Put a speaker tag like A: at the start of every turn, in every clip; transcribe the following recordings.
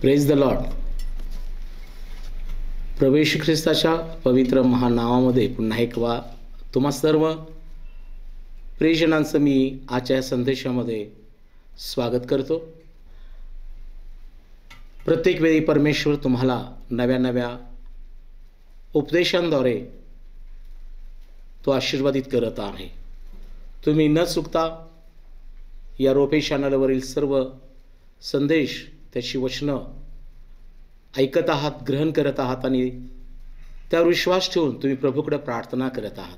A: Praise the lord. प्रभू येशू ख्रिस्ताच्या पवित्र महानावामध्ये पुन्हा एकदा तुम्हा सर्व प्रियजनांचं मी आजच्या या संदेशामध्ये स्वागत करतो. प्रत्येक वेळी परमेश्वर तुम्हाला नव्या नव्या उपदेशांद्वारे तो आशीर्वादित करत आहे. तुम्ही न चुकता या रोपे चॅनलवरील सर्व संदेश, त्याची वचनं ऐकत आहात, ग्रहण करत आहात आणि त्यावर विश्वास ठेवून तुम्ही प्रभूकडे प्रार्थना करत आहात.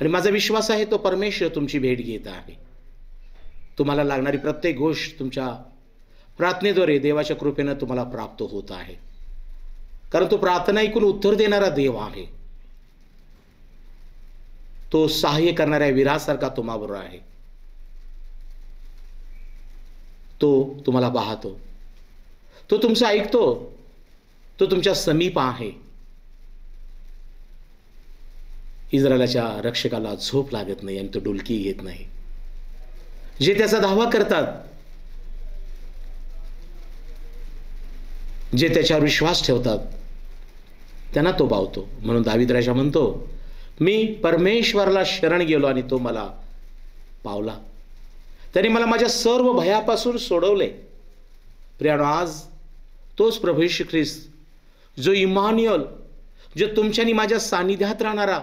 A: आणि माझा विश्वास आहे तो परमेश्वर तुमची भेट घेत आहे. तुम्हाला लागणारी प्रत्येक गोष्ट तुमच्या प्रार्थनेद्वारे देवाच्या कृपेनं तुम्हाला प्राप्त होत आहे. कारण तो प्रार्थना ऐकून उत्तर देणारा देव आहे. तो सहाय्य करणाऱ्या वीरासारखा तुम्हाबरोबर आहे. तो तुम्हाला पाहतो, तो तुमचं ऐकतो, तो तुमच्या समीप आहे. इस्रायलाच्या रक्षकाला झोप लागत नाही आणि तो डुलकी घेत नाही. जे त्याचा धावा करतात, जे त्याच्यावर विश्वास ठेवतात, त्यांना तो पावतो. म्हणून दावीद राजा म्हणतो, मी परमेश्वराला शरण गेलो आणि तो मला पावला. त्याने मला माझ्या सर्व भयापासून सोडवले. प्रियानो, आज तोच प्रभू येशू ख्रिस्त, जो इमान्युएल, जो तुमच्यानी माझ्या सानिध्यात राहणारा,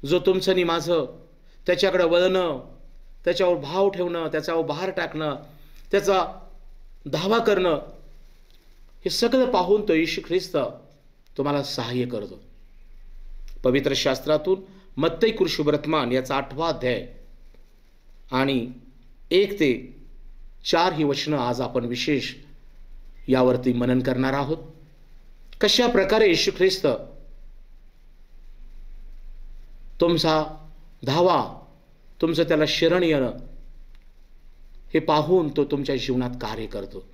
A: जो तुमच्यानी माझं त्याच्याकडे वळणं, त्याच्यावर भाव ठेवणं, त्याच्यावर भार टाकणं, त्याचा धावा करणं, हे सगळं पाहून तो येशू ख्रिस्त तुम्हाला सहाय्य करतो. पवित्र शास्त्रातून मत्ती कृष्णवर्तमान याचा 8वा अध्याय आणि 1 ते 4 ही वचनं आज आपण विशेष यावरती मनन करणार आहोत. कशा प्रकारे येशू ख्रिस्त तुमचा धावा, तुमचं त्याला शरण येणं हे पाहून तो तुमच्या जीवनात कार्य करतो.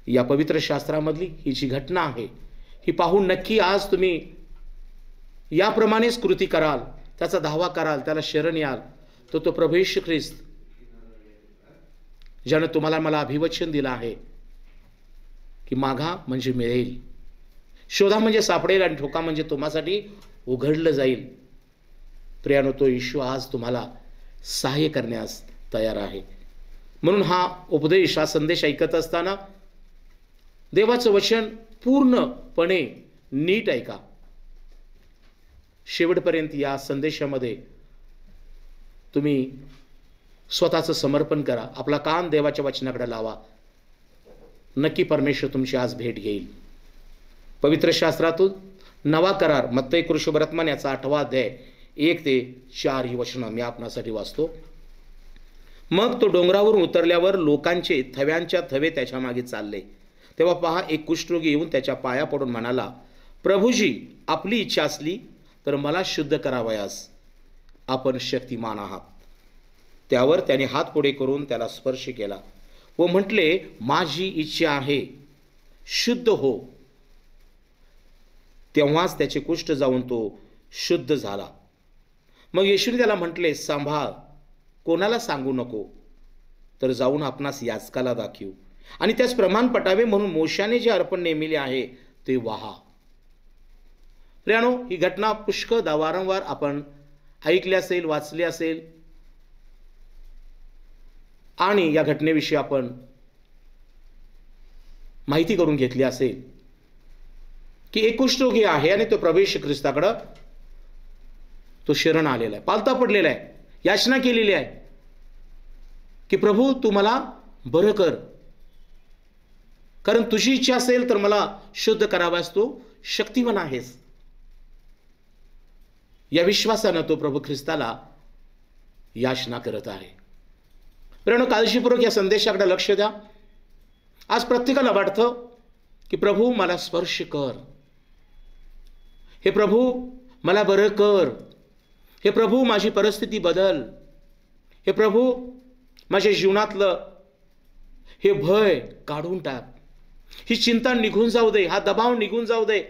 A: या पवित्र शास्त्रामधली ही जी घटना आहे, ही पाहून नक्की आज तुम्ही याप्रमाणेच कृती कराल, त्याचा धावा कराल, त्याला शरण याल. तो प्रभू येशू ख्रिस्त, ज्यानं तुम्हाला मला अभिवचन दिलं आहे की मागा म्हणजे मिळेल, शोधा म्हणजे सापडेल आणि ठोका म्हणजे तुम्हासाठी उघडलं जाईल. प्रियानो, तो येशू आज तुम्हाला सहाय्य करण्यास तयार आहे. म्हणून हा उपदेश, हा संदेश ऐकत असताना देवाचं वचन पूर्णपणे नीट ऐका. शेवटपर्यंत या संदेशामध्ये तुम्ही स्वतःचं समर्पण करा. आपला कान देवाच्या वचनाकडे लावा. नक्की परमेश्वर तुमची आज भेट घेईल. पवित्र शास्त्रातून नवा करार मत्ती कृष्णवर्तमान याचा 8वा अध्याय 1 ते 4 ही वचनं मी आपणासाठी वाचतो. मग तो डोंगरावरून उतरल्यावर लोकांचे थव्यांच्या थवे त्याच्या मागे चालले. तेव्हा पहा, एक कुष्ठरोगी येऊन त्याच्या पाया पडून म्हणाला, प्रभूजी, आपली इच्छा असली तर मला शुद्ध करावयास आपण शक्तिमान आहात. त्यावर त्याने हात पुढे करून त्याला स्पर्श केला व म्हटले, माझी इच्छा आहे, शुद्ध हो. तेव्हाच त्याचे कुष्ठ जाऊन तो शुद्ध झाला. मग येशूने त्याला म्हटले, सांभाळ, कोणाला सांगू नको, तर जाऊन आपणास याजकाला दाखवू आणि त्यास प्रमाण पटावे म्हणून मोशाने जे अर्पण नेमिले आहे ते वाहा. प्रियानो, ही घटना पुष्कळ वारंवार आपण ऐकली असेल, वाचली असेल आणि या घटनेविषयी आपण माहिती करून घेतली असेल की एक कुष्ठरोगी आहे आणि तो प्रभू येशू ख्रिस्ताकडं तो शरण आलेला आहे, पालता पडलेला आहे, याचना केलेली आहे की प्रभू तू मला बरं कर, कारण तुझी इच्छा असेल तर मला शुद्ध करावास तू शक्तिमान आहेस. या विश्वासानं तो प्रभू ख्रिस्ताला याचना करत आहे. प्रियानो, काळजीपूर्वक या संदेशाकडे लक्ष द्या. आज प्रत्येकाला वाटतं की प्रभू मला स्पर्श कर, हे प्रभू मला बरं कर, हे प्रभू माझी परिस्थिती बदल, हे प्रभू माझ्या जीवनातलं हे भय काढून टाक, ही चिंता निघून जाऊ दे, हा दबाव निघून जाऊ दे,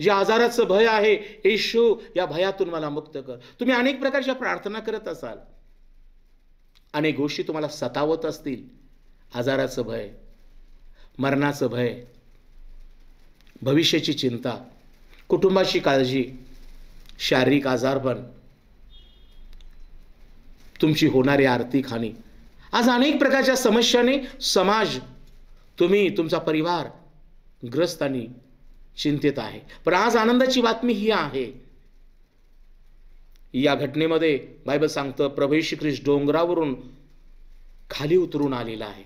A: जे आजाराचं भय आहे, येशू या भयातून मला मुक्त कर. तुम्ही अनेक प्रकारच्या प्रार्थना करत असाल, अनेक गोष्टी तुम्हाला सतावत असतील, आजाराचं भय, मरणाचं भय, भविष्याची चिंता, कुटुंबाची काळजी, शारीरिक आजारपण, तुमची होणारी आर्थिक हानी, आज अनेक प्रकारच्या समस्यांनी समाज, तुम्ही, तुमचा परिवार ग्रस्त आणि चिंतित आहे. पण आज आनंदाची बातमी ही आहे, या घटनेमध्ये बायबल सांगतं प्रभू येशू ख्रिस्त डोंगरावरून खाली उतरून आलेला आहे.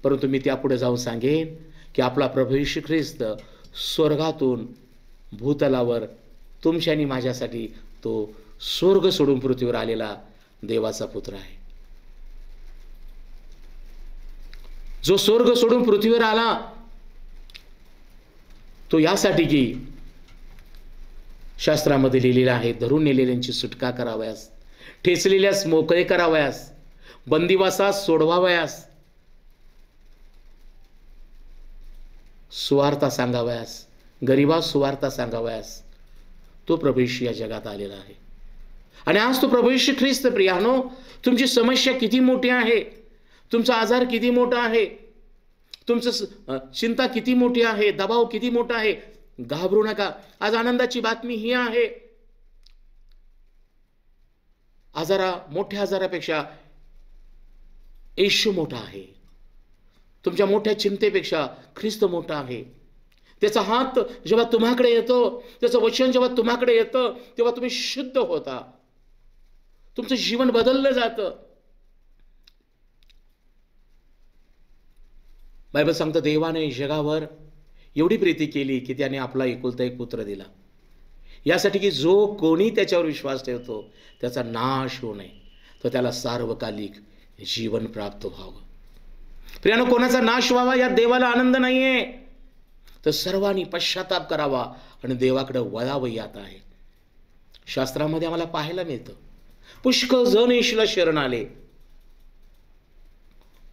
A: परंतु मी त्यापुढे जाऊन सांगेन की आपला प्रभू येशू ख्रिस्त स्वर्गातून भूतलावर तुमच्या आणि माझ्यासाठी तो स्वर्ग सोडून पृथ्वीवर आलेला देवाचा पुत्र आहे. जो स्वर्ग सोडून पृथ्वीवर आला तो यासाठी की शास्त्रामध्ये लिहिलेलं आहे, धरून नेलेल्यांची सुटका करावयास, ठेचलेल्यास मोकळे करावयास, बंदिवासास सोडवावयास, सुवार्ता सांगावयास, गरिबास सुवार्ता सांगावयास तो प्रभू येशू या जगात आलेला आहे. आणि आज तो प्रभू येशू ख्रिस्त प्रियानो, तुमची समस्या किती मोठी आहे, तुमचा आजार किती मोठा आहे, तुमचं चिंता किती मोठी आहे, दबाव किती मोठा आहे, घाबरू नका. आज आनंदाची बातमी ही आहे, मोठ्या आजारापेक्षा येशू मोठा आहे. तुमच्या मोठ्या चिंतेपेक्षा ख्रिस्त मोठा आहे. त्याचा हात जेव्हा तुम्हाकडे येतो, त्याचं वचन जेव्हा तुम्हाकडे येतं, तेव्हा तुम्ही शुद्ध होता, तुमचं जीवन बदललं जातं. बायबल सांगतं देवाने जगावर एवढी प्रीती केली की त्याने आपला एकुलता एक पुत्र दिला, यासाठी की जो कोणी त्याच्यावर विश्वास ठेवतो त्याचा नाश होऊ नये, तर त्याला सार्वकालिक जीवन प्राप्त व्हावं. प्रियानो, कोणाचा नाश व्हावा या देवाला आनंद नाहीये, तर सर्वांनी पश्चाताप करावा आणि देवाकडे वळावं यात आहे. शास्त्रामध्ये आम्हाला पाहायला मिळतं पुष्कळ जण येशूला शरण आले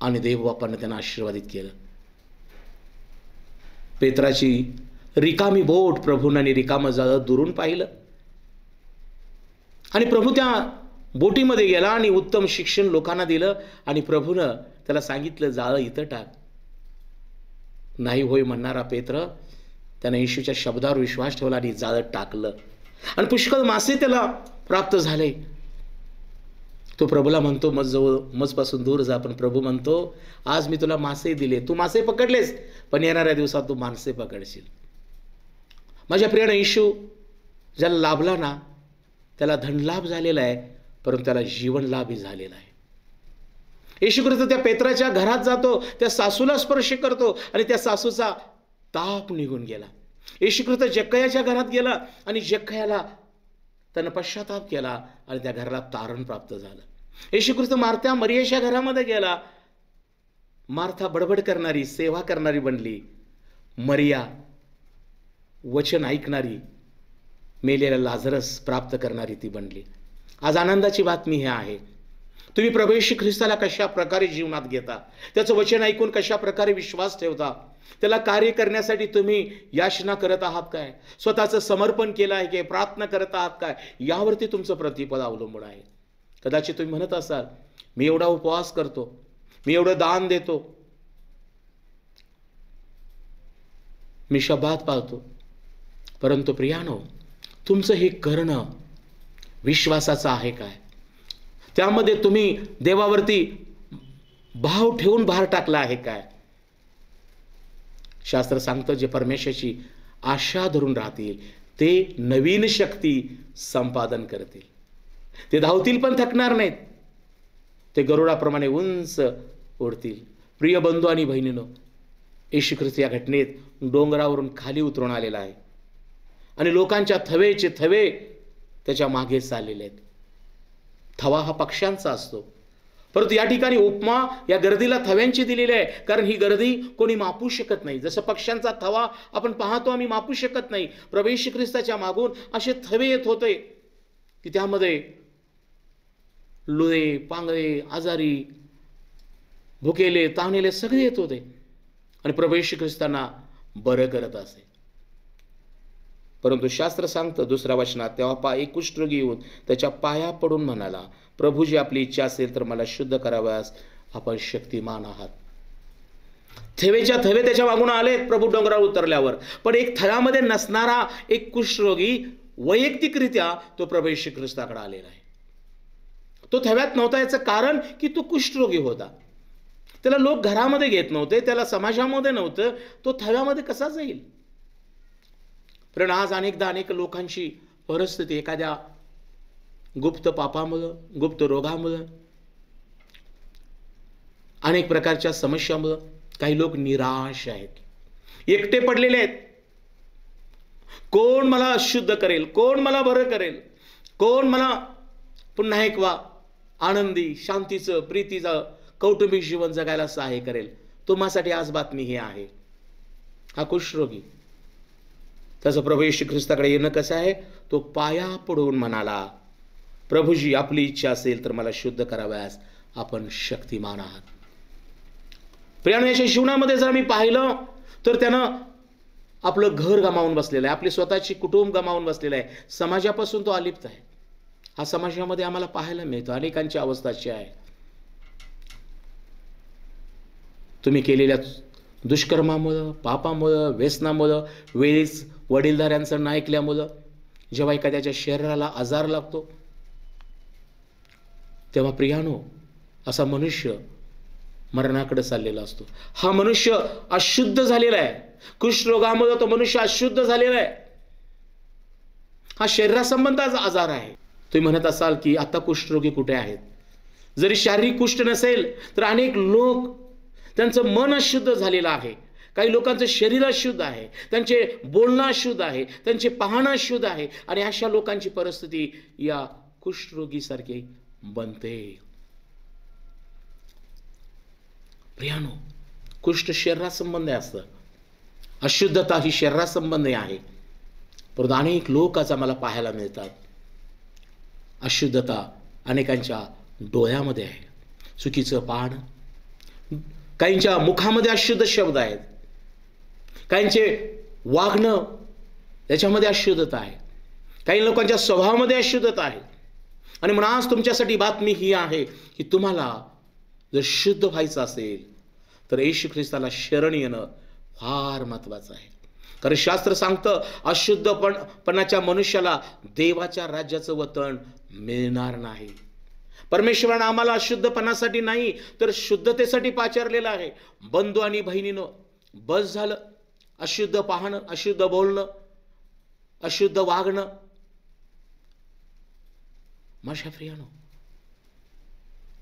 A: आणि देवबापानं त्यांना आशीर्वादित केलं. पेत्राची रिकामी बोट प्रभूंनी आणि रिकामं जाळं दुरून पाहिलं आणि प्रभू त्या बोटीमध्ये गेला आणि उत्तम शिक्षण लोकांना दिलं आणि प्रभूनं त्याला सांगितलं जाळं इथं टाक. नाही होय म्हणणारा पेत्र त्यानं येशूच्या शब्दावर विश्वास ठेवला आणि जाळं टाकलं आणि पुष्कळ मासे त्याला प्राप्त झाले. तो प्रभूला म्हणतो मजपासून दूर जा, पण प्रभू म्हणतो आज मी तुला मासे दिले, तू मासे पकडलेस, पण येणाऱ्या दिवसात तू माणसे पकडशील. माझ्या प्रियानं येशू ज्याला लाभला ना त्याला धनलाभ झालेला आहे, परंतु त्याला जीवन लाभही झालेला आहे. येशू ख्रिस्त त्या पेत्राच्या घरात जातो, त्या सासूला स्पर्श करतो आणि त्या सासूचा ताप निघून गेला. येशू ख्रिस्त जक्कयाच्या घरात गेला आणि जक्कयाला त्यानं पश्चाताप केला आणि त्या घराला तारण प्राप्त झालं. येशू ख्रिस्त मार्था मरियेच्या घरामध्ये गेला, मार्था बडबड करणारी, सेवा करणारी बनली, मरिया वचन ऐकणारी, मेलेला लाजरस प्राप्त करणारी ती बनली. आज आनंदाची बातमी ही आहे, तुम्ही प्रभू येशू ख्रिस्ताला कशा प्रकारे जीवनात घेता, त्याचं वचन ऐकून कशा प्रकारे विश्वास ठेवता, त्याला कार्य करण्यासाठी तुम्ही याचना करत आहात काय, स्वतःचं समर्पण केलं आहे की प्रार्थना करत आहात काय, यावरती तुमचं प्रतिफल अवलंबून आहे. कदाचित तुम्ही म्हणत असाल मी एवढा उपवास करतो, मी एवढं दान देतो, मी शब्दात पाळतो, परंतु प्रियानो तुमचं हे करणं विश्वासाचं आहे काय, त्यामध्ये तुम्ही देवावरती भाव ठेवून भार टाकला आहे काय. शास्त्र सांगतं जे परमेश्वराची आशा धरून राहतील ते नवीन शक्ती संपादन करतील, ते धावतील पण थकणार नाहीत, ते गरुडाप्रमाणे उंच उडतील. प्रिय बंधू आणि बहिणीनो, येशू ख्रिस्त या घटनेत डोंगरावरून खाली उतरून आलेला आहे आणि लोकांच्या थवेचे थवे त्याच्या मागे चाललेले आहेत. थवा हा पक्ष्यांचा असतो, परंतु या ठिकाणी उपमा या गर्दीला थव्यांची दिलेली आहे, कारण ही गर्दी कोणी मापू शकत नाही. जसं पक्ष्यांचा थवा आपण पाहतो आम्ही मापू शकत नाही, प्रभू येशू ख्रिस्ताच्या मागून असे थवे येत होते की त्यामध्ये लुळे, पांगळे, आजारी, भुकेले, ताणलेले सगळे येत होते आणि प्रभू येशू ख्रिस्तांना बरं करत असे. परंतु शास्त्र सांगतं दुसऱ्या वचनात, तेव्हा एक कुष्ठरोगी येऊन त्याच्या पाया पडून म्हणाला, प्रभू जी आपली इच्छा असेल तर मला शुद्ध कराव्यास आपण शक्तिमान आहात. थवेच्या थवे त्याच्या मागून आले प्रभू डोंगरावर उतरल्यावर, पण एक थव्यामध्ये नसणारा एक कुष्ठरोगी वैयक्तिकरित्या तो प्रभू येशू ख्रिस्ताकडे आलेला आहे. तो थव्यात नव्हता याचं कारण की तो कुष्ठरोगी होता. त्याला लोक घरामध्ये घेत नव्हते, त्याला समाजामध्ये नव्हतं, तो थव्यामध्ये कसा जाईल? पण आज अनेकदा अनेक लोकांची परिस्थिती एखाद्या गुप्त पापामुळं, गुप्त रोगामुळं, अनेक प्रकारच्या समस्यामुळं काही लोक निराश आहेत, एकटे पडलेले आहेत. कोण मला शुद्ध करेल, कोण मला बरं करेल, कोण मला पुन्हा एक आनंदी शांतीचं प्रीतीचं कौटुंबिक जीवन जगायला सहाय्य करेल? तुम्हासाठी आज बातमी ही आहे. हा कुष्ठरोगी त्याचं प्रभू येशू ख्रिस्ताकडे येणं कसं आहे? तो पाया पडून म्हणाला, प्रभूजी आपली इच्छा असेल तर मला शुद्ध कराव्यास आपण शक्तिमान आहात. प्रियानो, याच्या जीवनामध्ये जर मी पाहिलं तर त्यानं आपलं घर गमावून बसलेलं आहे, आपली स्वतःची कुटुंब गमावून बसलेलं आहे, समाजापासून तो अलिप्त आहे. हा समाजामध्ये आम्हाला पाहायला मिळतो. अनेकांची अवस्था अशी आहे. तुम्ही केलेल्या दुष्कर्मामुळं, पापामुळं, व्यसनामुळं, वेळीच वडीलधाऱ्यांचं न ऐकल्यामुळं जेव्हा एखाद्याच्या शरीराला आजार लागतो तेव्हा प्रियानो असा मनुष्य मरणाकडे चाललेला असतो. हा मनुष्य अशुद्ध झालेला आहे. कुष्ठरोगामुळे तो मनुष्य अशुद्ध झालेला आहे. हा शरीरासंबंधाचा आजार आहे. तुम्ही म्हणत असाल की आता कुष्ठरोगी कुठे आहेत? जरी शारीरिक कुष्ठ नसेल तर अनेक लोक त्यांचं मन अशुद्ध झालेलं आहे. काही लोकांचं शरीर अशुद्ध आहे, त्यांचे बोलणं अशुद्ध आहे, त्यांचे पाहणं अशुद्ध आहे, आणि अशा लोकांची परिस्थिती या कुष्ठरोगीसारखी बनते. प्रियानो, कुष्ठ शरीरासंबंधी असतं, अशुद्धता ही शरीरासंबंधी आहे. परंतु अनेक लोक आज आम्हाला पाहायला मिळतात अशुद्धता अनेकांच्या डोळ्यामध्ये आहे, चुकीचं पाहणं, काहींच्या मुखामध्ये अशुद्ध शब्द आहेत, काहींचे वागणं त्याच्यामध्ये अशुद्धता आहे, काही लोकांच्या स्वभावामध्ये अशुद्धता आहे. आणि म्हणून आज तुमच्यासाठी बातमी ही आहे की तुम्हाला जर शुद्ध व्हायचं असेल तर येशू ख्रिस्ताला शरण येणं फार महत्वाचं आहे. कारण शास्त्र सांगतं अशुद्धपणाच्या मनुष्याला देवाच्या राज्याचं वतन मिळणार नाही. परमेश्वरानं आम्हाला अशुद्धपणासाठी नाही तर शुद्धतेसाठी पाचारलेलं आहे. बंधू आणि बहिणीनं, बस झालं अशुद्ध पाहणं, अशुद्ध बोलणं, अशुद्ध वागणं. माझ्या प्रियानो,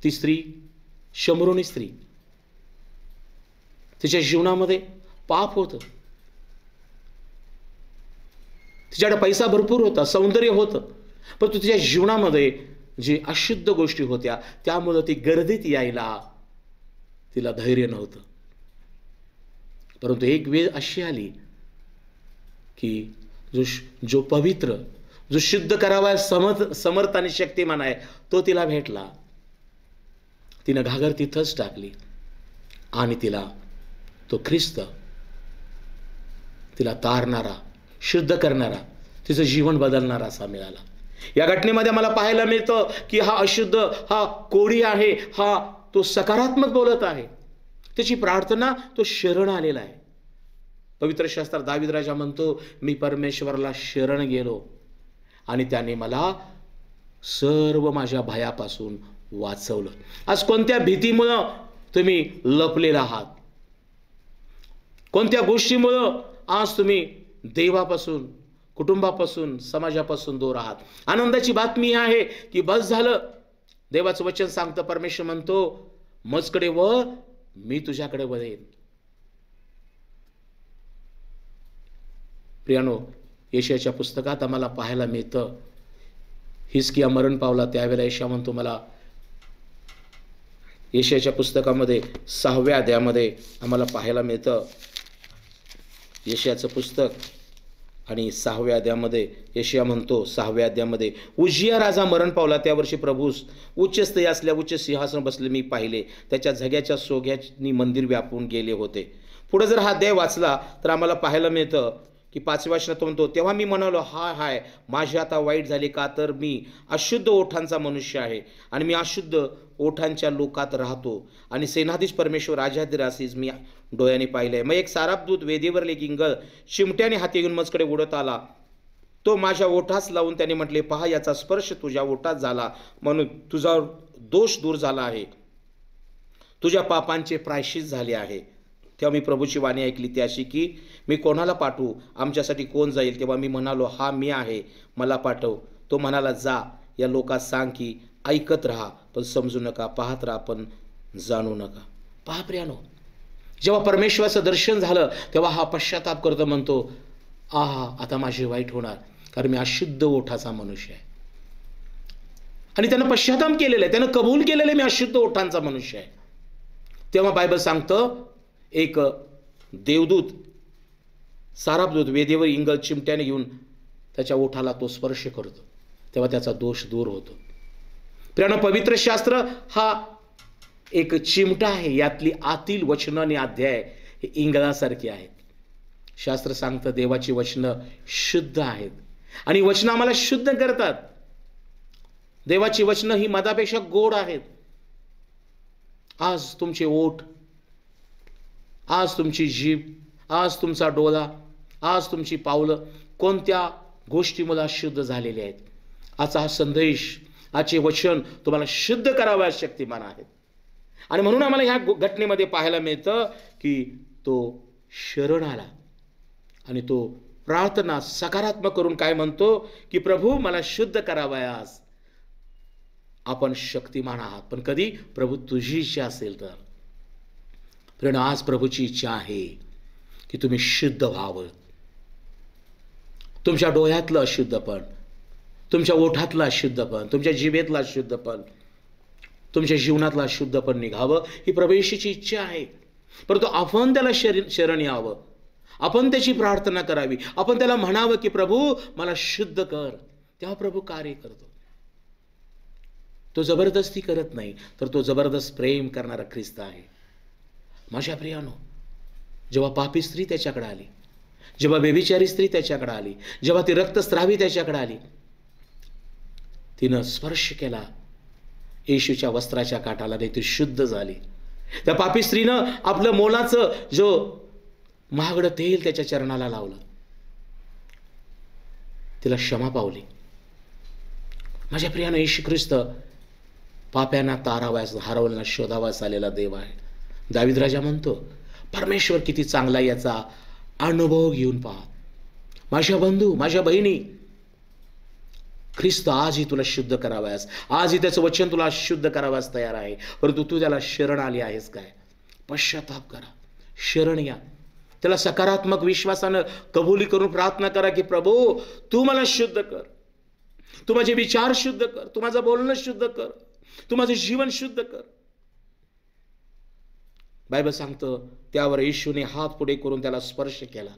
A: ती स्त्री, शमरोनी स्त्री, तिच्या जीवनामध्ये पाप होतं, तिच्याकडे पैसा भरपूर होता, सौंदर्य होतं, परंतु तिच्या जीवनामध्ये जी अशुद्ध गोष्टी होत्या त्यामुळे ती गर्दीत यायला तिला धैर्य नव्हतं. परंतु एक वेळ अशी आली की जो पवित्र, जो शुद्ध करावा समर्थ आणि शक्तिमान आहे तो तिला भेटला. तिनं घागर तिथंच टाकली आणि तिला तो ख्रिस्त, तिला तारणारा, शुद्ध करणारा, तिचं जीवन बदलणारा असा मिळाला. या घटनेमध्ये मला पाहायला मिळतं की हा अशुद्ध, हा कोळी आहे, हा तो सकारात्मक बोलत आहे. त्याची प्रार्थना, तो शरण आलेला आहे. पवित्र शास्त्रात दावीद राजा म्हणतो, मी परमेश्वराला शरण गेलो आणि त्याने मला सर्व माझ्या भयापासून वाचवलं. आज कोणत्या भीतीमुळं तुम्ही लपलेला आहात? कोणत्या गोष्टीमुळं आज तुम्ही देवापासून, कुटुंबापासून, समाजापासून दूर आहात? आनंदाची बातमी आहे की बस झालं. देवाचं वचन सांगतं, परमेश्वर म्हणतो, मजकडे व मी तुझ्याकडे वळेन. प्रियानो, यशाच्या पुस्तकात आम्हाला पाहायला मिळतं, हिजकिया मरण पावला त्यावेळेला यशा म्हणतो, मला यशाच्या पुस्तकामध्ये 6व्या अध्यायामध्ये आम्हाला पाहायला मिळतं, यशाचं पुस्तक आणि 6व्या अध्यायामध्ये यशया म्हणतो, 6व्या अध्यायामध्ये, उजिया राजा मरण पावला त्या वर्षी प्रभूस उच्च स्थयी असल्या उच्च सिंहासन बसले मी पाहिले, त्याच्या झग्याच्या सोग्यानी मंदिर व्यापून गेले होते. पुढे जर हा अध्याय वाचला तर आम्हाला पाहायला मिळतं की 5व्या वचनात तो म्हणतो, तेव्हा मी म्हणालो, हाय माझी आता वाईट झाली, का तर मी अशुद्ध ओठांचा मनुष्य आहे आणि मी अशुद्ध ओठांच्या लोकात राहतो आणि सेनाधीश परमेश्वर राजाधिरासीस मी डोळ्याने पाहिलंय. मग एक सारापदूत वेदीवरले इंगळ चिमट्याने हाती घेऊन मजकडे उडत आला. तो माझ्या ओठास लावून त्याने म्हटले, पहा याचा स्पर्श तुझ्या ओठात झाला म्हणून तुझा दोष दूर झाला आहे, तुझ्या पापांचे प्रायश्चित झाले आहे. तेव्हा मी प्रभूची वाणी ऐकली ती अशी की, मी कोणाला पाठवू, आमच्यासाठी कोण जाईल? तेव्हा मी म्हणालो, हा मी आहे, मला पाठव. तो म्हणाला, जा या लोकांस सांग की ऐकत राहा पण समजू नका, पाहत राहा पण जाणू नका. पहा प्रियानो, जेव्हा परमेश्वराचं दर्शन झालं तेव्हा हा पश्चाताप करतो, म्हणतो, आता माझी वाईट होणार, कारण मी अशुद्ध ओठाचा मनुष्य आहे. आणि त्यानं पश्चाताप केलेलं आहे, त्यानं कबूल केलेलं आहे, मी अशुद्ध ओठांचा मनुष्य आहे. तेव्हा बायबल सांगतं, एक देवदूत सारापदूत वेदीवर इंगळ चिमट्याने घेऊन त्याच्या ओठाला तो स्पर्श करतो, तेव्हा त्याचा दोष दूर होतो. प्रियानो, पवित्र शास्त्र हा एक चिमटा आहे, यातली आतील वचनं आणि अध्याय हे इंगळासारखे आहेत. शास्त्र सांगतं देवाची वचनं शुद्ध आहेत आणि वचनं आम्हाला शुद्ध करतात. देवाची वचनं ही मधापेक्षा गोड आहेत. आज तुमचे ओठ, आज तुमची जीभ, आज तुमचा डोळा, आज तुमची पावलं कोणत्या गोष्टीमुळे अशुद्ध झालेले आहेत? आजचा हा संदेश, आजचे वचन तुम्हाला शुद्ध करावयास शक्तिमान आहेत. आणि म्हणून आम्हाला ह्या घटनेमध्ये पाहायला मिळतं की तो शरण आला आणि तो प्रार्थना सकारात्मक करून काय म्हणतो की, प्रभू मला शुद्ध करावयास आपण शक्तिमान आहात. पण कधी? प्रभू तुझी इच्छा असेल तर. पण आज प्रभूची इच्छा आहे की तुम्ही शुद्ध व्हावं. तुमच्या डोळ्यातलं अशुद्धपण, तुमच्या ओठातलं अशुद्धपण, तुमच्या जिभेतलं अशुद्धपण, तुमच्या जीवनातलं अशुद्धपण निघावं ही प्रभू येशूची इच्छा आहे. परंतु आपण त्याला शरण यावं, आपण त्याची प्रार्थना करावी, आपण त्याला म्हणावं की प्रभू मला शुद्ध कर. तेव्हा प्रभू कार्य करतो. तो जबरदस्ती करत नाही, तर तो जबरदस्त प्रेम करणारा ख्रिस्त आहे. माझ्या प्रियानो, जेव्हा पापी स्त्री त्याच्याकडे आली, जेव्हा बेविचारी स्त्री त्याच्याकडे आली, जेव्हा ती रक्तस्रावी त्याच्याकडे आली, तिनं स्पर्श केला येशूच्या वस्त्राच्या काठाला, नाही ती शुद्ध झाली. त्या पापी स्त्रीनं आपलं मोलाचं जो महागडं तेल त्याच्या चरणाला लावलं, तिला क्षमा पावली. माझ्या प्रियानं, येशू ख्रिस्त पाप्यांना तारावास, हरवल्याला शोधावास आलेला देव आहे. दावीद राजा म्हणतो, परमेश्वर किती चांगला याचा अनुभव घेऊन पहा. माझ्या बंधू, माझ्या बहिणी, ख्रिस्त आजही तुला शुद्ध करावयास, आजही त्याचं वचन तुला शुद्ध करावयास तयार आहे. परंतु तू त्याला शरण आली आहेस काय? पश्चाताप करा, शरण या, त्याला सकारात्मक विश्वासानं कबुली करून प्रार्थना करा की प्रभू तू मला शुद्ध कर, तू माझे विचार शुद्ध कर, तू माझं बोलणं शुद्ध कर, तू माझं जीवन शुद्ध कर. बायबल सांगतं त्यावर येशूने हात पुढे करून त्याला स्पर्श केला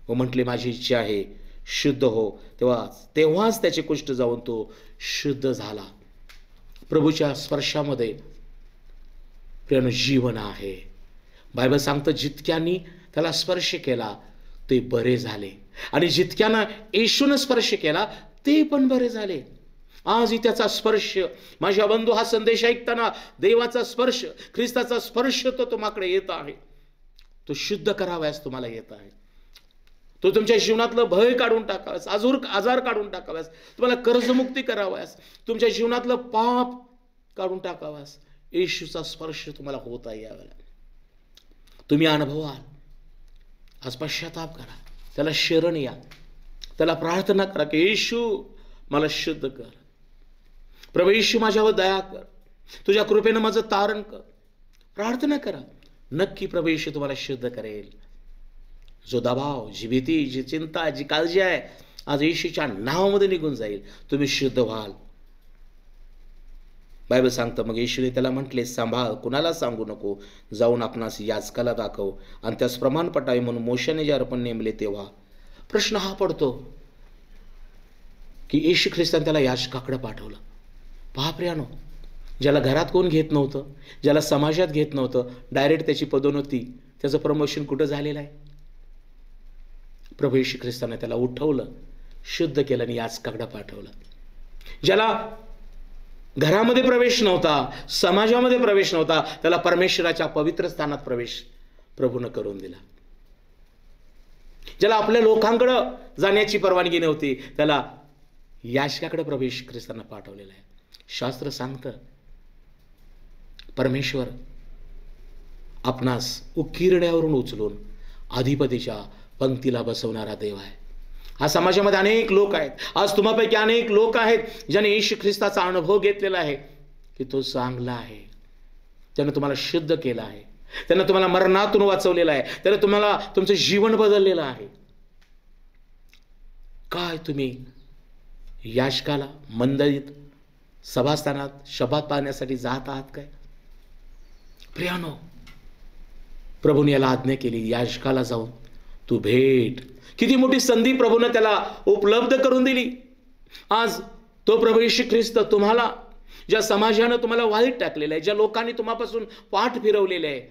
A: व म्हटले, माझी इच्छा आहे शुद्ध हो. तेव्हाच त्याचे कुष्ठ जाऊन तो शुद्ध झाला. प्रभूच्या स्पर्शामध्ये प्रियानो जीवन आहे. बायबल सांगतं जितक्यांनी त्याला स्पर्श केला ते बरे झाले, आणि जितक्यांना येशूने स्पर्श केला ते पण बरे झाले. आज त्याचा स्पर्श, माझ्या बंधू, हा संदेश ऐकताना देवाचा स्पर्श, ख्रिस्ताचा स्पर्श तो तुम्हाकडे येत आहे. तो शुद्ध करावयास तुम्हाला येत आहे. तो तुमच्या जीवनातलं भय काढून टाकाव्यास, आजार काढून टाकाव्यास, तुम्हाला कर्जमुक्ती करावयास, तुमच्या जीवनातलं पाप काढून टाकाव्यास येशूचा स्पर्श तुम्हाला होत आहे. यावेळेला तुम्ही अनुभवाल. आज पश्चाताप करा, त्याला शरण या, त्याला प्रार्थना करा की येशू मला शुद्ध कर. प्रभू येशू माझ्यावर दया कर, तुझ्या कृपेनं माझं तारण कर. प्रार्थना करा, नक्की प्रभू येशू तुम्हाला शुद्ध करेल. जो दबाव, जी भीती, जी चिंता, जी काळजी आहे आज येशूच्या नावामध्ये निघून जाईल. तुम्ही शुद्ध व्हाल. बायबल सांगतं मग येशूने त्याला म्हटले, सांभाळ, कुणाला सांगू नको, जाऊन आपणास याजकाला दाखव आणि त्यास प्रमाण पटावे म्हणून मोशेने जे अर्पण नेमले. तेव्हा प्रश्न हा पडतो की येशू ख्रिस्ताने त्याला याजकाकडे पाठवलं. पहा प्रियानो, ज्याला घरात कोण घेत नव्हतं, ज्याला समाजात घेत नव्हतं, डायरेक्ट त्याची पदोन्नती, त्याचं प्रमोशन कुठं झालेलं आहे? प्रभू येशू ख्रिस्ताने त्याला उठवलं, शुद्ध केलं आणि याचकाकडे पाठवलं. ज्याला घरामध्ये प्रवेश नव्हता, समाजामध्ये प्रवेश नव्हता, त्याला परमेश्वराच्या पवित्र स्थानात प्रवेश प्रभूनं करून दिला. ज्याला आपल्या लोकांकडं जाण्याची परवानगी नव्हती, त्याला याचकाकडे प्रभू येशू ख्रिस्ताने पाठवलेलं आहे. शास्त्र सांगतं परमेश्वर आपणास उकिरड्यावरून उचलून अधिपतीच्या पंक्तीला बसवणारा देव आहे. आज समाजामध्ये अनेक लोक आहेत, आज तुम्हापैकी अनेक लोक आहेत ज्याने येशू ख्रिस्ताचा अनुभव घेतलेला आहे की तो चांगला आहे, त्यानं तुम्हाला शुद्ध केलं आहे, त्यानं तुम्हाला मरणातून वाचवलेलं आहे, त्यानं तुम्हाला तुमचं जीवन बदललेलं आहे. काय तुम्ही याचकाला मंडळीत सभास्थानात शब्दात पाहण्यासाठी जात आहात काय? प्रियानो, प्रभूने याला आज्ञा केली, याचकाला जाऊन तू भेट. किती मोठी संधी प्रभूने त्याला उपलब्ध करून दिली. आज तो प्रभू येशू ख्रिस्त तुम्हाला, ज्या समाजानं तुम्हाला वाईट टाकलेलं आहे, ज्या लोकांनी तुम्हापासून पाठ फिरवलेले आहे,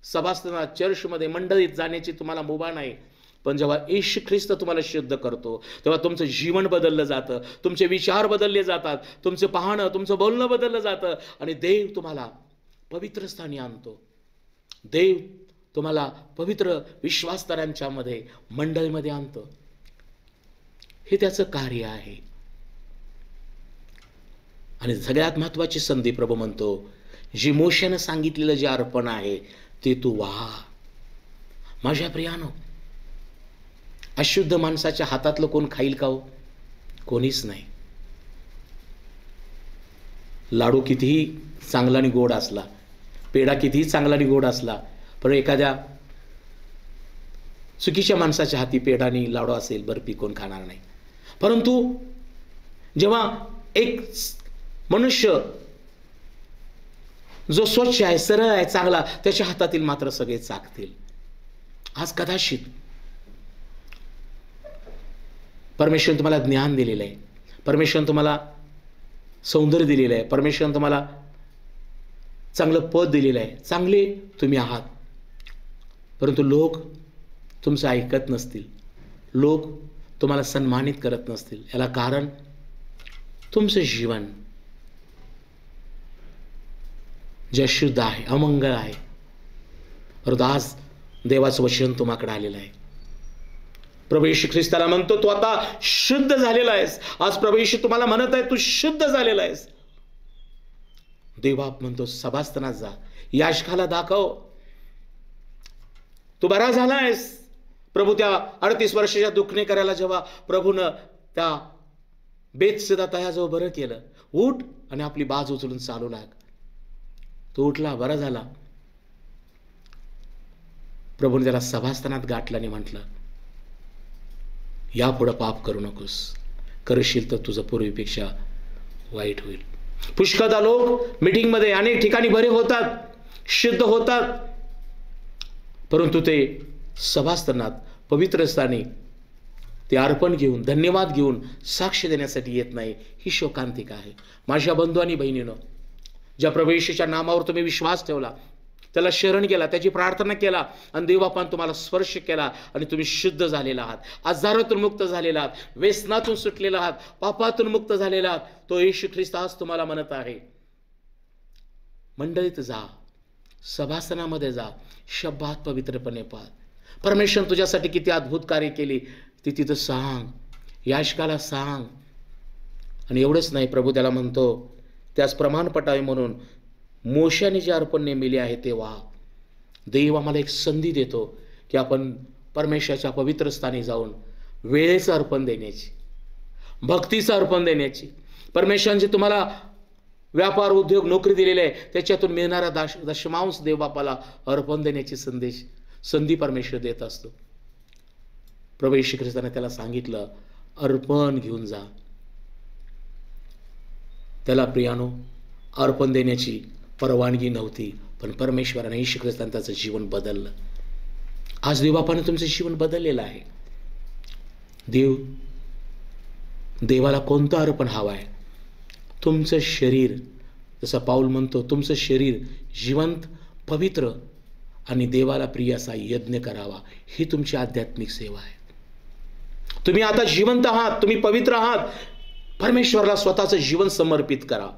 A: सभास्थानात चर्चमध्ये मंडळीत जाण्याची तुम्हाला मुभा नाही, पण जेव्हा येशू ख्रिस्त तुम्हाला शुद्ध करतो तेव्हा तुमचं जीवन बदललं जातं, तुमचे विचार बदलले जातात, तुमचं पाहणं, तुमचं बोलणं बदललं जातं आणि देव तुम्हाला पवित्र स्थानी आणतो. देव तुम्हाला पवित्र विश्वासदारांच्या मध्ये मंडळीमध्ये आणतो. हे त्याचं कार्य आहे. आणि सगळ्यात महत्वाची संधी प्रभू म्हणतो, जी मोशेनं सांगितलेलं जे अर्पण आहे ते तू वाहा. माझ्या प्रियानो, अशुद्ध माणसाच्या हातातलं कोण खाईल का हो? कोणीच नाही. लाडू कितीही चांगला आणि गोड असला, पेढा कितीही चांगला आणि गोड असला, पण एखाद्या चुकीच्या माणसाच्या हाती पेढा आणि लाडू असेल, बर्फी कोण खाणार नाही. परंतु जेव्हा एक मनुष्य जो स्वच्छ आहे, सरळ आहे, चांगला, त्याच्या हातातील मात्र सगळे चाकतील. आज कदाचित परमेश्वर तुम्हाला ज्ञान दिलेलं आहे, परमेश्वर तुम्हाला सौंदर्य दिलेलं आहे, परमेश्वर तुम्हाला चांगलं पद दिलेलं आहे, चांगले तुम्ही आहात, परंतु लोक तुमचं ऐकत नसतील, लोक तुम्हाला सन्मानित करत नसतील. याला कारण तुमचं जीवन जे अशुद्ध आहे, अमंगळ आहे. परंतु आज देवाचं वचन तुम्हाकडे आलेलं आहे. प्रभू येशू ख्रिस्ताला म्हणतो, तू आता शुद्ध झालेला आहेस. आज प्रभू येशू तुम्हाला म्हणत आहे, तू शुद्ध झालेला आहेस. देवबाप म्हणतो, सभास्थानात जा, याचकाला दाखव, तू बरा झाला आहेस. प्रभू त्या 38 वर्षाच्या दुखणे करायला जेव्हा प्रभूनं त्या बेतसदा तयाजवळ बरं केलं, उठ आणि आपली बाज उचलून चालू लाग. तो उठला, बरा झाला. प्रभूने त्याला सभास्थानात गाठलं आणि म्हटलं, यापुढे पाप करू नकोस, करशील तर तुझं पूर्वीपेक्षा वाईट होईल. पुष्कळदा लोक मीटिंगमध्ये अनेक ठिकाणी बरे होतात, शुद्ध होतात, परंतु ते सभास्थानात पवित्र स्थानी ते अर्पण घेऊन, धन्यवाद घेऊन साक्ष देण्यासाठी येत नाही. ही शोकांतिका आहे. माझ्या बंधू आणि बहिणीनं, ज्या प्रभू येशूच्या नामावर तुम्ही विश्वास ठेवला, त्याला शरण केला, त्याची प्रार्थना केला आणि देवबापाने तुम्हाला स्पर्श केला आणि तुम्ही शुद्ध झालेला आहात, आजारातून मुक्त झालेला आहात, व्यसनातून सुटलेला आहात, पापातून मुक्त झालेला आहात, तो येशू ख्रिस्त आज तुम्हाला म्हणत आहे, मंडळीत जा, सभास्थानामध्ये जा, शब्दात पवित्रपणे पाह. परमेश्वर तुझ्यासाठी किती अद्भुत कार्य केली ती तिथं सांग, याचकाला सांग. आणि एवढंच नाही, प्रभू त्याला म्हणतो, त्यास प्रमाण पटावे म्हणून मोशाने जे अर्पण नेमिले आहे ते वा. देव आम्हाला एक संधी देतो की आपण परमेश्वराच्या पवित्र स्थानी जाऊन वेळेचं अर्पण देण्याची, भक्तीचं अर्पण देण्याची, परमेश्वराने तुम्हाला व्यापार, उद्योग, नोकरी दिलेली आहे त्याच्यातून मिळणारा दशमांश देवबापाला अर्पण देण्याची संधी परमेश्वर देत असतो. प्रभू येशू ख्रिस्ताने त्याला सांगितलं, अर्पण घेऊन जा. त्याला प्रियानो अर्पण देण्याची परवानगी नव्हती, पण परमेश्वराने येशू ख्रिस्ताने त्याचं जीवन बदललं. आज देवबापाने तुमचं जीवन बदललेलं आहे. देवाला कोणतं अर्पण हवं आहे? तुमचं शरीर, जसं पाऊल म्हणतो, तुमचं शरीर जिवंत, पवित्र आणि देवाला प्रिय असा यज्ञ करावा. ही तुमची आध्यात्मिक सेवा आहे. तुम्ही आता जिवंत आहात, तुम्ही पवित्र आहात. परमेश्वराला स्वतःचं जीवन समर्पित करा.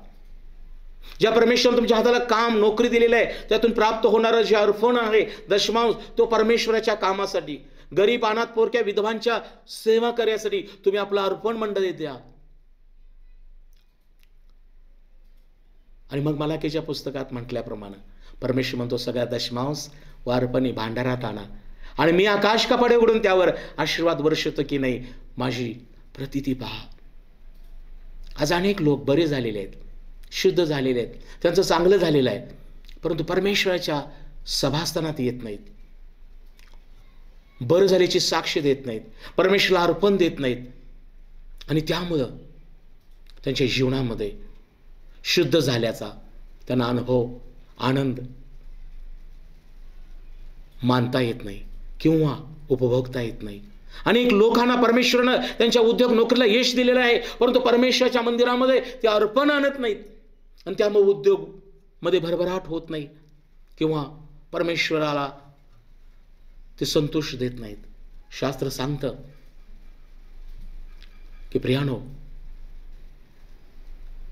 A: ज्या परमेश्वराने तुमच्या हाताला काम, नोकरी दिलेलं आहे, त्यातून प्राप्त होणारं जे अर्पण आहे, दशमांश, तो परमेश्वराच्या कामासाठी, गरीब, अनाथ, पोरक्या, विधवांच्या सेवा करण्यासाठी तुम्ही आपलं अर्पण मंडळी द्या. आणि मग मलाकीच्या पुस्तकात म्हटल्याप्रमाणे परमेश्वर म्हणतो, सगळ्या दशमांश व अर्पणी भांडारात आणा, आणि मी आकाश कपाडे उघडून त्यावर आशीर्वाद वर्षतो की नाही, माझी प्रतीती पहा. आज अनेक लोक बरे झालेले आहेत, शुद्ध झालेले आहेत, त्यांचं चांगलं झालेलं आहे, परंतु परमेश्वराच्या सभास्थानात येत नाहीत, बरं झाल्याची साक्ष देत नाहीत, परमेश्वराला अर्पण देत नाहीत. आणि त्यामुळं त्यांच्या जीवनामध्ये शुद्ध झाल्याचा त्यांना अनुभव, आनंद मानता येत नाही किंवा उपभोगता येत नाही. अनेक लोकांना परमेश्वरानं त्यांच्या उद्योग नोकरीला यश दिलेलं आहे, परंतु परमेश्वराच्या मंदिरामध्ये ते अर्पण आणत नाहीत, आणि त्यामुळे उद्योग मध्ये भरभराट होत नाही किंवा परमेश्वराला ते संतोष देत नाहीत. शास्त्र सांगतं की प्रियानो,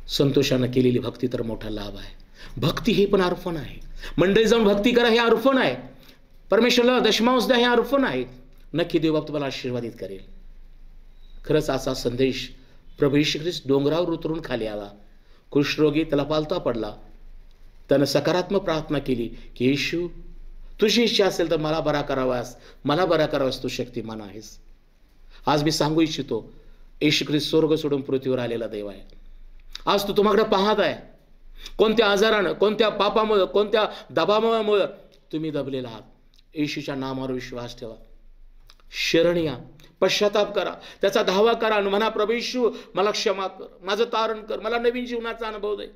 A: संतोषानं केलेली भक्ती तर मोठा लाभ आहे. भक्ती हे पण अर्पण आहे. मंडळी जाऊन भक्ती करा, हे अर्पण आहे. परमेश्वराला दशमांश द्या, हे अर्पण आहे. नक्की देवबाप तुम्हाला आशीर्वादित करेल. खरंच असा संदेश प्रभू येशू ख्रिस्त डोंगरावर उतरून खाली आला, कुष्ठरोगी त्याला पालता पडला, त्यानं सकारात्मक प्रार्थना केली की येशू, तुझी इच्छा असेल तर मला बरा करावास, मला बरा करावास, तू शक्तिमान आहेस. आज मी सांगू इच्छितो, येशू ख्रिस्त स्वर्ग सोडून पृथ्वीवर आलेला देव आहे. आज तो तुम्हाकडे पाहत आहे. कोणत्या आजारानं, कोणत्या पापामुळे, कोणत्या दबावामुळे तुम्ही दबलेला आहात, येशूच्या नामावर विश्वास ठेवा, शरण या, पश्चाताप करा, त्याचा धावा करा आणि म्हणा, प्रभू येशू मला क्षमा कर, माझं तारण कर, मला नवीन जीवनाचा अनुभव दे,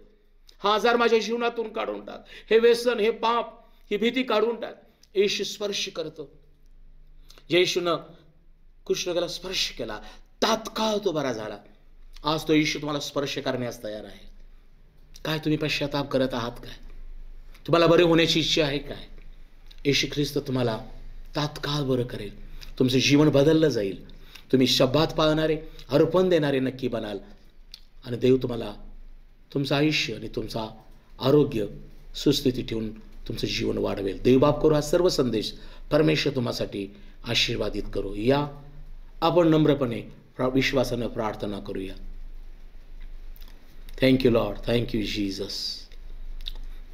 A: हा आजार माझ्या जीवनातून काढून टाक, हे व्यसन, हे पाप, ही भीती काढून टाक. येशू स्पर्श करतो. जे येशूनं कुष्ठरोगाला स्पर्श केला, तात्काळ तो बरा झाला. आज तो येशू तुम्हाला स्पर्श करण्यास तयार आहे. काय तुम्ही पश्चाताप करत आहात? काय तुम्हाला बरे होण्याची इच्छा आहे? काय येशू ख्रिस्त तुम्हाला तात्काळ बरं करेल. तुमचं जीवन बदललं जाईल. तुम्ही शब्दात पाळणारे, अर्पण देणारे नक्की बनाल, आणि देव तुम्हाला तुमचं आयुष्य आणि तुमचा आरोग्य सुस्थिती ठेवून तुमचं जीवन वाढवेल. देवबाप करू हा सर्व संदेश परमेश्वर तुम्हासाठी आशीर्वादित करू. या आपण नम्रपणे विश्वासानं प्रार्थना करूया. Thank you Lord, thank you Jesus.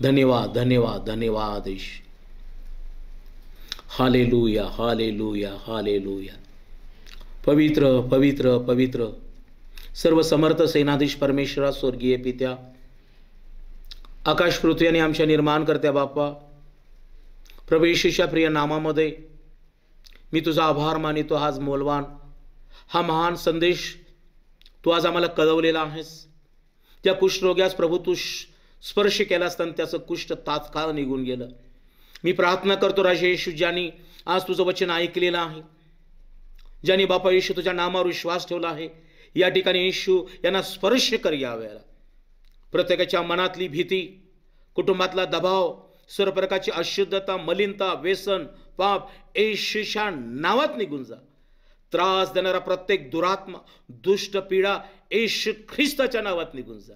A: धन्यवाद, धन्यवाद, धन्यवाद येशू. Hallelujah, hallelujah, hallelujah. पवित्र, पवित्र, पवित्र, सर्व समर्थ सेनाधीश परमेश्वरा, स्वर्गीय पित्या, आकाश पृथ्वी आणि आमच्या निर्माण करत्या बाप्पा, प्रभू येशूच्या प्रिय नामामध्ये मी तुझा आभार मानितो. आज मौलवान हा महान संदेश तू आज आम्हाला कळवलेला आहेस. त्या कुष्ठरोग्यास प्रभू तू स्पर्श केला असताना त्याचं कुष्ठ तात्काळ निघून गेलं. मी प्रार्थना करतो राजे येशू, ज्यांनी आज तुझं वचन ऐकलेलं आहे, ज्यांनी बापा येशू तुझ्या नामावर विश्वास ठेवला आहे, या ठिकाणी येशू यांना स्पर्श कर. यावेळेला प्रत्येकाच्या मनातली भीती, कुटुंबातला दबाव, सर्व प्रकारची अशुद्धता, मलिनता, व्यसन, पाप येशूच्या नावात निघून जा. त्रास देणारा प्रत्येक दुरात्मा, दुष्ट पीडा येशू ख्रिस्ताच्या नावात निघून जा.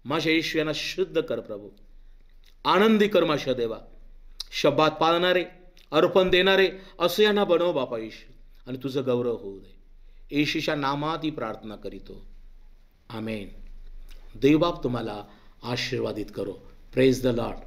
A: माझ्या येशू यांना शुद्ध कर प्रभू, आनंदी कर माझ्या देवा. शब्दात पाळणारे, अर्पण देणारे असं यांना बनव बापा येशू, आणि तुझं गौरव होऊ दे. येशूच्या नामात ही प्रार्थना करीतो, आमेन. देवबाप तुम्हाला आशीर्वादित करो. Praise the Lord.